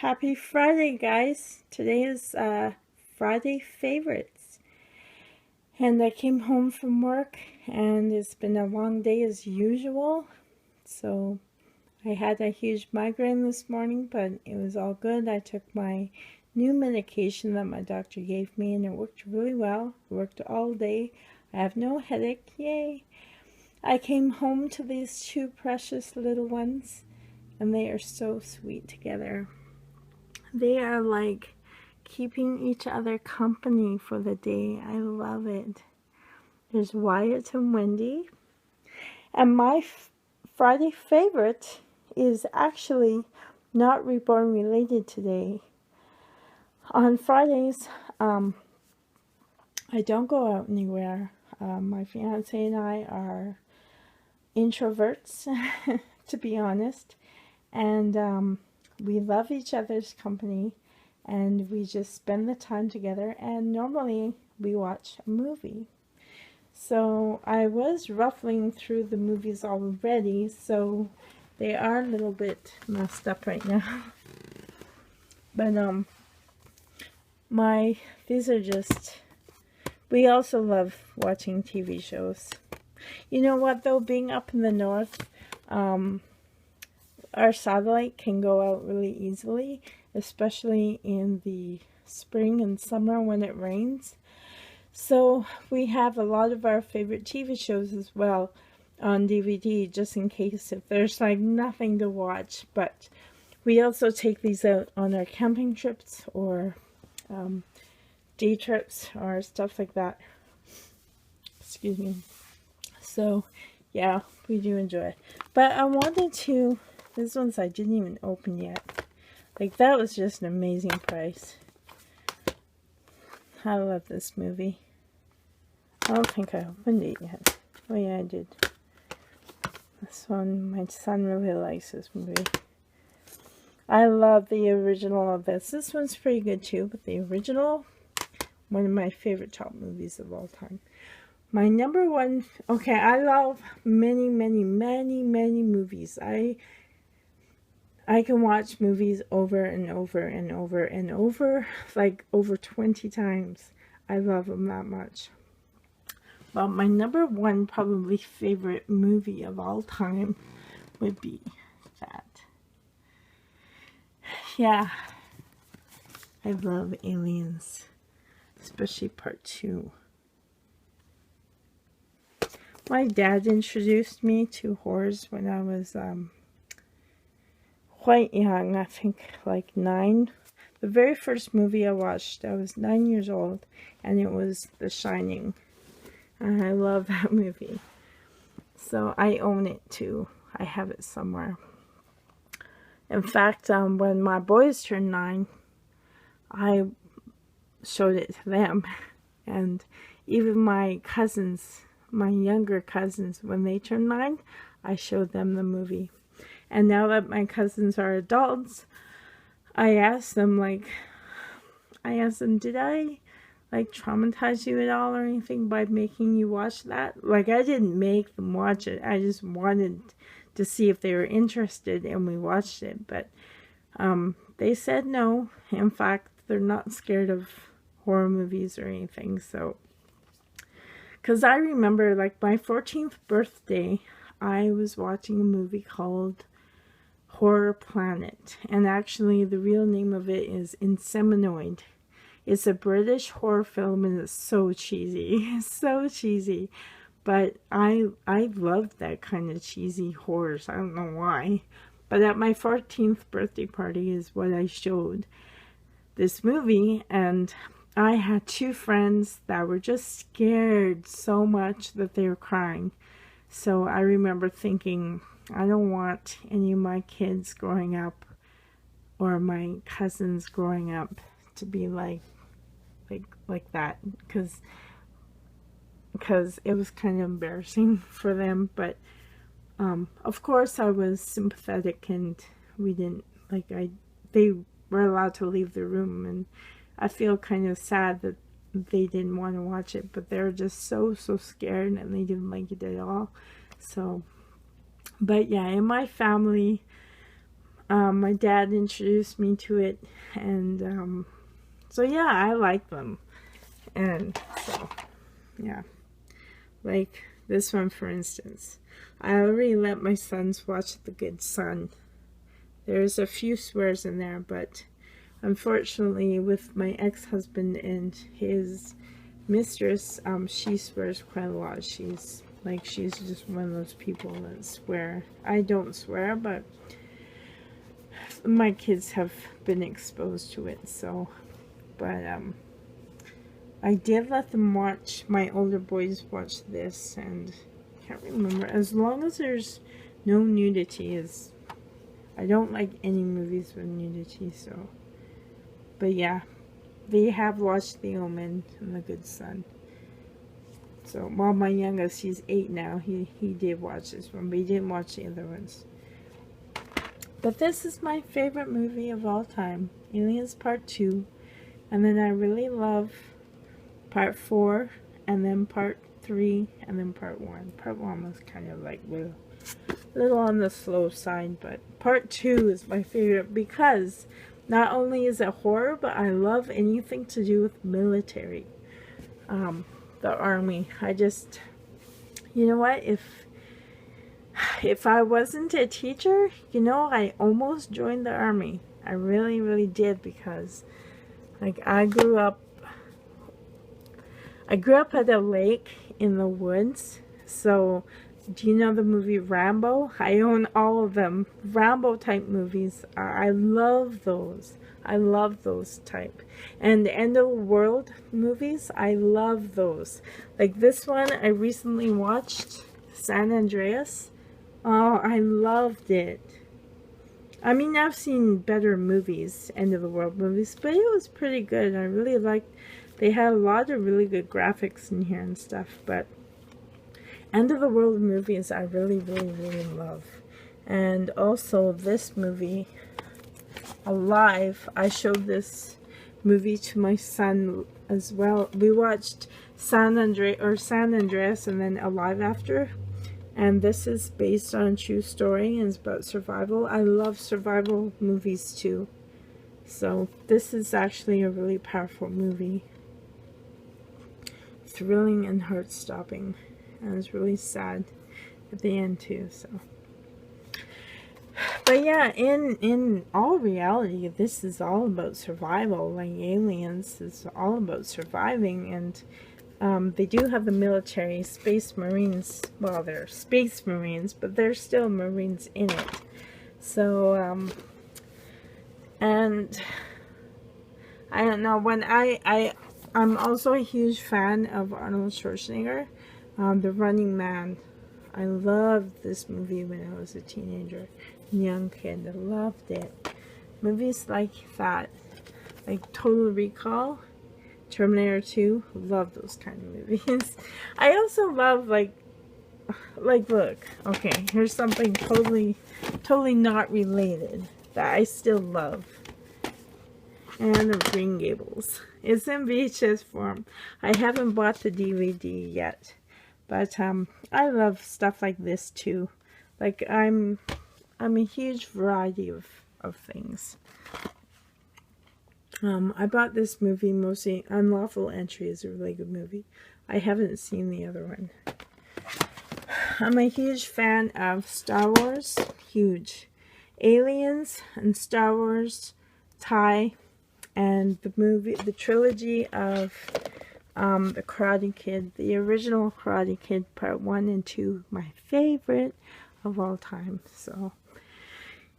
Happy Friday, guys. Today is Friday favorites. And I came home from work and it's been a long day as usual. So I had a huge migraine this morning, but it was all good. I took my new medication that my doctor gave me and it worked really well. It worked all day. I have no headache. Yay. I came home to these two precious little ones and they are so sweet together. They are like keeping each other company for the day. I love it. There's Wyatt and Wendy. And my Friday favorite is actually not Reborn related today. On Fridays, I don't go out anywhere. My fiance and I are introverts, to be honest. And we love each other's company and we just spend the time together, and normally we watch a movie. So I was ruffling through the movies already, so they are a little bit messed up right now. But these are just, we also love watching TV shows. You know what though, being up in the north, our satellite can go out really easily, especially in the spring and summer when it rains. So we have a lot of our favorite TV shows as well on DVD, just in case if there's like nothing to watch. But we also take these out on our camping trips or day trips or stuff like that. Excuse me. So yeah, we do enjoy it. But I wanted to, this one's I didn't even open yet. Like, that was just an amazing price. I love this movie. I don't think I opened it yet. Oh yeah, I did. This one, my son really likes this movie. I love the original of this. This one's pretty good too, but the original, one of my favorite top movies of all time. My number one, okay, I love many movies. I can watch movies over and over and over and over, like over 20 times. I love them that much. But my number one probably favorite movie of all time would be that. Yeah, I love Aliens, especially part 2. My dad introduced me to horrors when I was quite young, I think like 9. The very first movie I watched, I was 9 years old, and it was The Shining. And I love that movie. So I own it too. I have it somewhere. In fact, when my boys turned 9, I showed it to them. And even my cousins, my younger cousins, when they turned 9, I showed them the movie. And now that my cousins are adults, I asked them, did I, like, traumatize you at all or anything by making you watch that? Like, I didn't make them watch it. I just wanted to see if they were interested, and we watched it. But they said no. In fact, they're not scared of horror movies or anything. So, because I remember, like, my 14th birthday, I was watching a movie called Horror Planet, and actually the real name of it is Inseminoid. It's a British horror film and it's so cheesy. So cheesy. But I loved that kind of cheesy horrors. I don't know why. But at my 14th birthday party is what I showed this movie, and I had 2 friends that were just scared so much that they were crying. So I remember thinking, I don't want any of my kids growing up or my cousins growing up to be like that, because it was kind of embarrassing for them. But of course I was sympathetic, and we didn't, like, they were allowed to leave the room, and I feel kind of sad that they didn't want to watch it, but they were just so scared and they didn't like it at all. So, but yeah, in my family, My dad introduced me to it, and so yeah, I like them. And so, yeah. Like this one, for instance. I already let my sons watch The Good Son. There's a few swears in there, but unfortunately with my ex-husband and his mistress, she swears quite a lot. She's just one of those people that swear. I don't swear, but my kids have been exposed to it, so, but, I did let them watch, my older boys watch this, and I can't remember, as long as there's no nudity, I don't like any movies with nudity, so, but yeah, they have watched The Omen and The Good Son. So, while my youngest, he's 8 now, he did watch this one, but he didn't watch the other ones. But this is my favorite movie of all time, Aliens Part 2, and then I really love Part 4, and then Part 3, and then Part 1. Part 1 was kind of like little on the slow side, but Part 2 is my favorite because not only is it horror, but I love anything to do with military. The army. I just, you know what, if I wasn't a teacher, you know, I almost joined the army. I really, really did, because like I grew up at a lake in the woods. So, do you know the movie Rambo? I own all of them. Rambo type movies. I love those. I love those type. And the end of the world movies, I love those. Like this one, I recently watched, San Andreas. Oh, I loved it. I mean, I've seen better movies, end of the world movies, but it was pretty good. I really liked, they had a lot of really good graphics in here and stuff, but end of the world movies I really, really, really love. And also this movie, Alive, I showed this movie to my son as well. We watched San Andreas and then Alive after. And this is based on a true story and it's about survival. I love survival movies too. So this is actually a really powerful movie. Thrilling and heart-stopping. And it's really sad at the end too, so. But yeah, in all reality, this is all about survival. Like Aliens is all about surviving, and they do have the military, Space Marines. Well, they're Space Marines, but they're still Marines in it. So, and I don't know, when I'm also a huge fan of Arnold Schwarzenegger, The Running Man. I loved this movie when I was a teenager, young kid. I loved it. Movies like that, like Total Recall, Terminator 2, love those kind of movies. I also love like look, okay, here's something totally not related that I still love. Anne of Green Gables. It's in VHS form. I haven't bought the DVD yet, but I love stuff like this too. Like I'm a huge variety of things. I bought this movie mostly. Unlawful Entry is a really good movie. I haven't seen the other one. I'm a huge fan of Star Wars. Huge. Aliens and Star Wars tie, and the trilogy of the Karate Kid, the original Karate Kid Part 1 and 2, my favorite of all time. So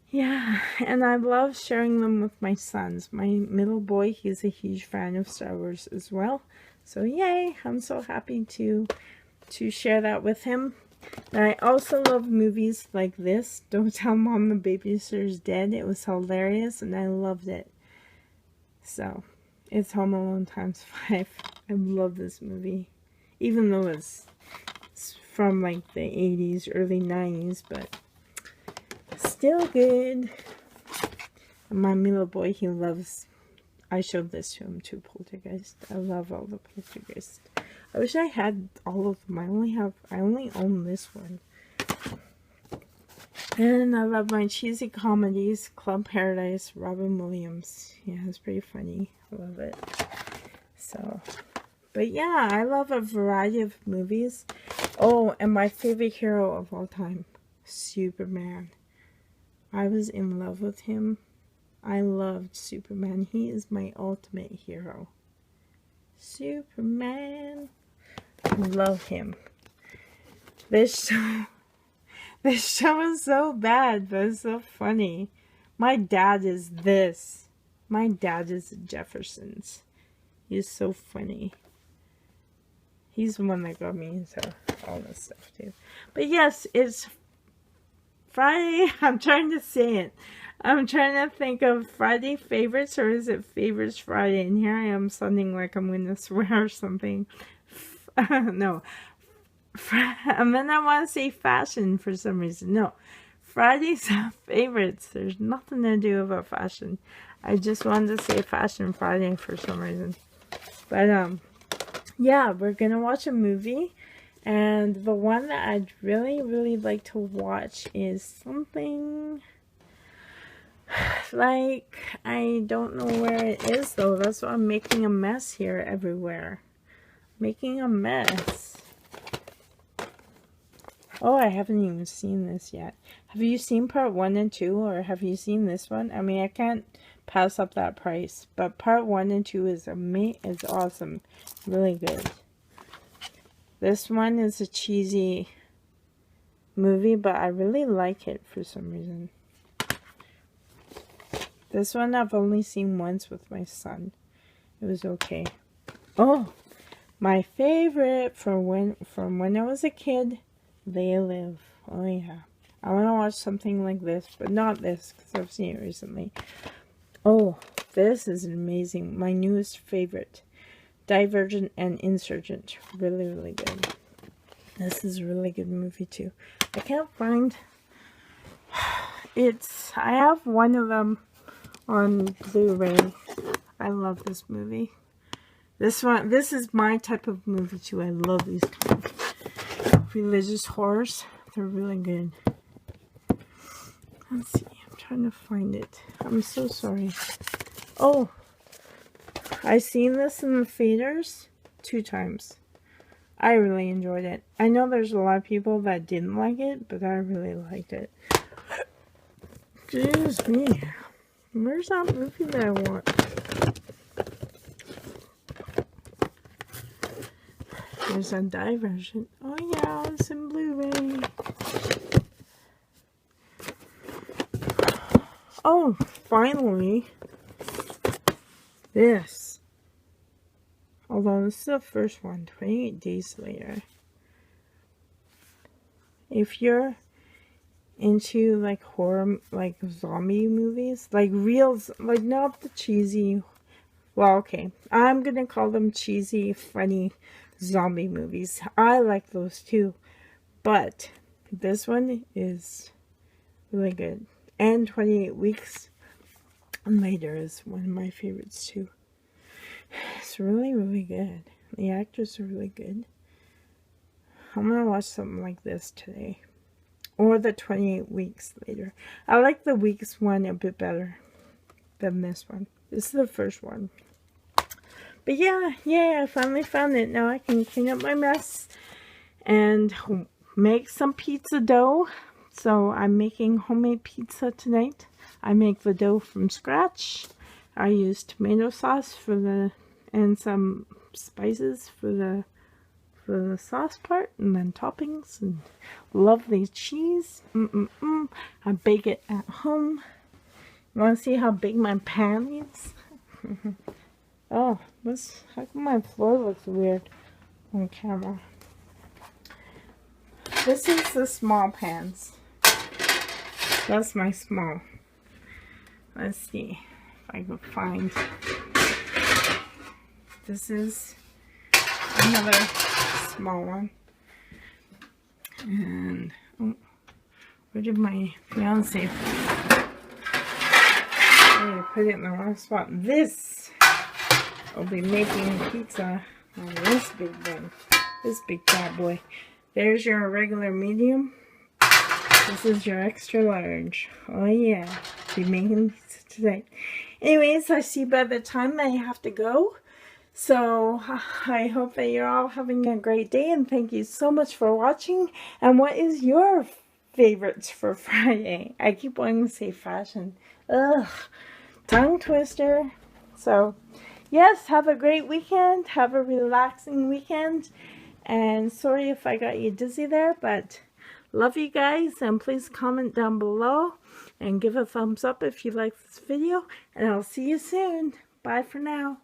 yeah, and I love sharing them with my sons. My middle boy, he's a huge fan of Star Wars as well. So yay, I'm so happy to share that with him. And I also love movies like this. Don't Tell Mom the Babysitter's Dead. It was hilarious and I loved it. So, it's Home Alone times 5. I love this movie. Even though it's from like the 80s, early 90s, but still good. And my middle boy, he loves, I showed this to him too, Poltergeist. I love all the Poltergeist. I wish I had all of them. I only own this one. And I love my cheesy comedies. Club Paradise, Robin Williams. Yeah, it's pretty funny. I love it. So, but yeah, I love a variety of movies. Oh, and my favorite hero of all time, Superman. I was in love with him. I loved Superman. He is my ultimate hero. Superman. I love him. This show is so bad, but it's so funny. My dad is this. My dad is the Jeffersons. He's so funny. He's the one that got me into all this stuff too. But yes, it's Friday. I'm trying to say it. I'm trying to think of Friday favorites, or is it favorites Friday? And here I am sounding like I'm going to swear or something. No. And then I want to say fashion for some reason. No. Friday's favorites. There's nothing to do about fashion. I just wanted to say Fashion Friday for some reason. But, yeah, we're going to watch a movie. And the one that I'd really, really like to watch is something like, I don't know where it is though. That's why I'm making a mess here everywhere. Making a mess. Oh, I haven't even seen this yet. Have you seen part 1 and 2, or have you seen this one? I mean, I can't pass up that price, but part 1 and 2 is awesome. Really good. This one is a cheesy movie, but I really like it for some reason. This one I've only seen once with my son. It was okay. Oh, my favorite from when I was a kid, They Live. Oh yeah. I want to watch something like this, but not this, because I've seen it recently. Oh, this is amazing. My newest favorite. Divergent and Insurgent. Really, really good. This is a really good movie too. I can't find... I have one of them on Blu-ray. I love this movie. This is my type of movie too. I love these kind of religious horrors. They're really good. Let's see. I'm trying to find it. I'm so sorry. Oh, I seen this in the theaters 2 times. I really enjoyed it. I know there's a lot of people that didn't like it, but I really liked it. Excuse me. Where's that movie that I want? There's a Divergent. Oh yeah, it's in Blu-ray. Oh, finally. This. Although this is the first one, 28 Days Later. If you're into like horror, like zombie movies, like reels, like not the cheesy, well, okay, I'm gonna call them cheesy, funny zombie movies. I like those too, but this one is really good. And 28 Weeks Later is one of my favorites too. It's really, really good. The actors are really good. I'm gonna watch something like this today. Or the 28 Weeks Later. I like the Weeks one a bit better than this one. This is the first one. But yeah, I finally found it. Now I can clean up my mess and make some pizza dough. So I'm making homemade pizza tonight. I make the dough from scratch. I use tomato sauce and some spices for the sauce part, and then toppings and lovely cheese. I bake it at home. You want to see how big my pan is? Oh, how come my floor looks weird on camera? This is the small pans. That's my small. Let's see if I can find. This is another small one. And oh, where did my fiance put it in the wrong spot? This will be making pizza on this big one. This big fat boy. There's your regular medium. This is your extra large. Oh yeah, be making these today. Anyways, I see by the time I have to go. So I hope that you're all having a great day, and thank you so much for watching. And what is your favorites for Friday? I keep wanting to say fashion. Ugh, tongue twister. So yes, have a great weekend. Have a relaxing weekend. And sorry if I got you dizzy there, but love you guys, and please comment down below and give a thumbs up if you like this video, and I'll see you soon. Bye for now.